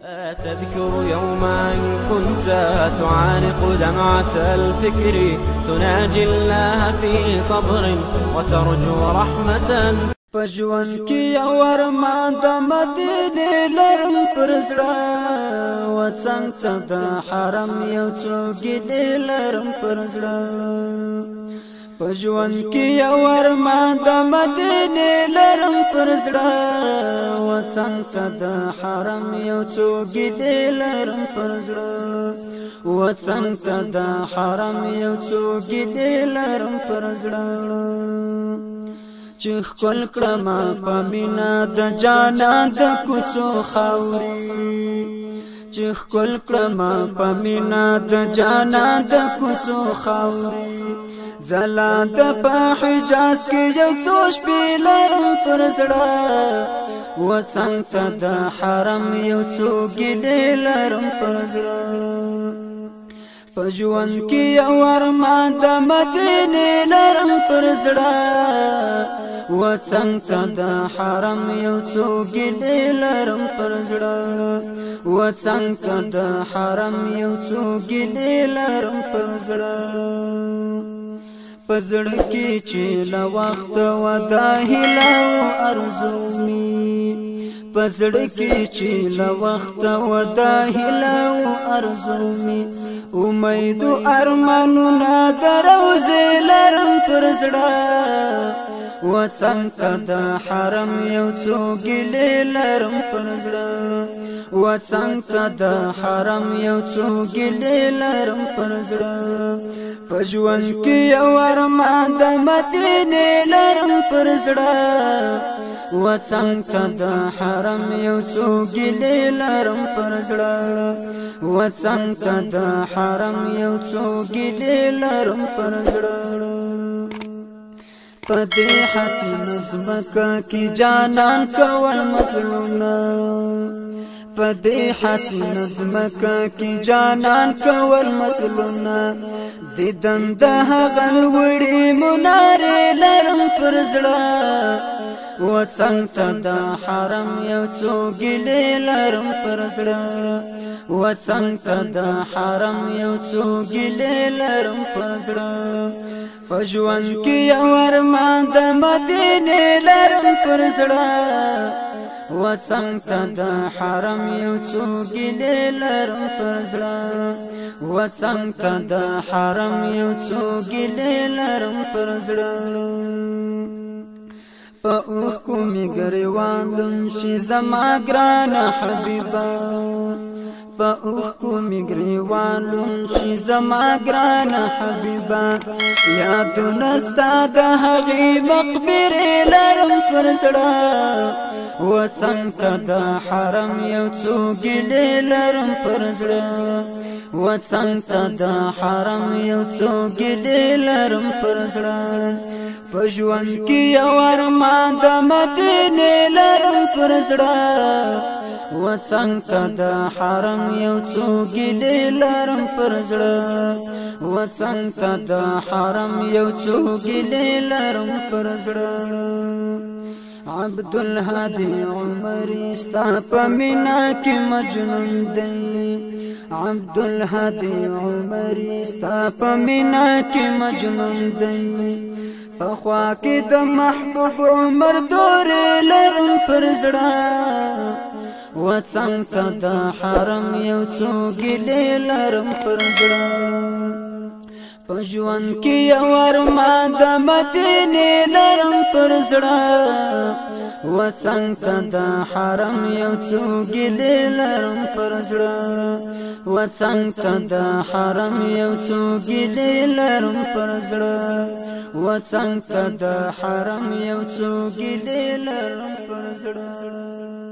تذكر يوما كنت تعانق دمعة الفكر تناجي الله في صبر وترجو رحمة پجوان کی اور ما د مدینه لرم پرزړه و څنګه د حرم یو څوک لرم پرزړه پجوان کی اور ما د مدینه لرم پرزړه و څنګه د حرم یو څوک لرم پرزړه و څنګه د حرم یو څوک لرم پرزړه چې خپل کړم په مینا د جانان د کوڅو خاوري چې خپل کړم په مینا د جانان د کوڅو خاوري زلا د په حجاز کې یو څو شپې لرم پر زړه و څنګه د حرم یو څو ګیلې لرم پر زړه پجوان کی اور ما د مدینه لرم پر زړه و څنګه د حرم یو څو ګیلې لرم پر زړه و څنګه د حرم یو څو ګیلې لرم پر زړه پزړه کې چې لا وخت و د هیله او ارزو می پزړه کې چې لا وخت و د هیله او ارزو می امید ارمانونه دروځي لرم پر زړه و څنګه د حرم یو څو ګیلې لرم پر زړه و څنګه د حرم یو څو ګیلې لرم پر زړه پجوان کې یو ارمان د مدینه لرم پر زړه و څنګه د حرم یو څو ګیلې لرم پر زړه و څنګه د حرم یو څو ګیلې لرم پر زړه پدې حسین زمکه کی جانان کول مسلونا پدې حسین زمکه کی جانان کول مسلونا دیدن د هغه وړي منارې لرم پر زړه و څنګه د حرم یو څو ګیلې لرم پر زړه و څنګه د حرم یو څو ګیلې لرم پر زړه پجوان کی اور ما د مدینه لرم پر زړه و څنګه د حرم یو څو ګیلې لرم پر زړه و څنګه د حرم یو څو ګیلې لرم پر زړه په اوخ کومې ګریوان شي زما ګران حبیبا په اوخ کومې ګریوان شي زما ګران حبیبا یادونه ستا د هغې مقبرې لرم پر زړه و څنګه د حرم یو څو ګیلې لرم پر زړه و څنګه د حرم یو څو ګیلې لرم پر زړه پجوان کی یو ارمان د مدینه لرم پر زړه و څنګه د حرم یو څو ګیلې لرم پر زړه و څنګه د حرم یو څو ګیلې لرم پر زړه عبدالهادي عمري ستا په مینا کې مجنون دی عبدالهادي عمري ستا په مینا کې مجنون دی پخوا کې د محبوب عمر دورې لرم پر زړه و څنګه د حرم یو څو ګیلې لرم پر زړه پجوان کې یو ارمان د مدینه لرم پر زړه و څنګه د حرم یو څو ګیلې لرم پر زړه و څنګه د حرم یو څو ګیلې لرم پر زړه و څنګه د حرم یو څو ګیلې لرم پر زړه